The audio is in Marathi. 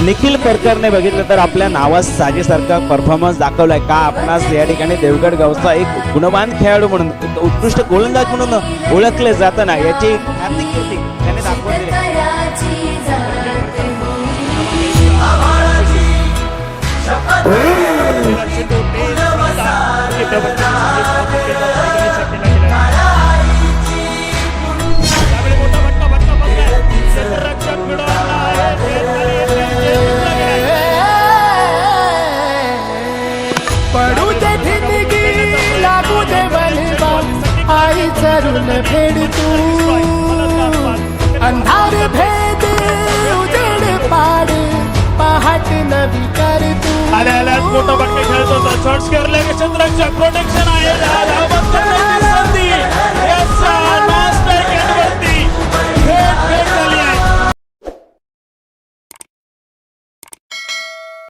निखिल परकरने बघितलं तर आपल्या नावात साजेसारखा परफॉर्मन्स दाखवलाय का आपणास या ठिकाणी देवगड गावचा एक गुणवान खेळाडू म्हणून एक उत्कृष्ट गोलंदाज म्हणून ओळखले जाताना याची ख्याती कीर्ती त्याने दाखवून दिली. पडू दे ठिणगी लागू दे बलवा आई चरून फेड तू अंधार भेद उजेड पाड पहाट नवी कर तू आल्या मोठा बटके खेळतो शॉर्ट्स करले चंद्राच्या प्रोटेक्शन आहे.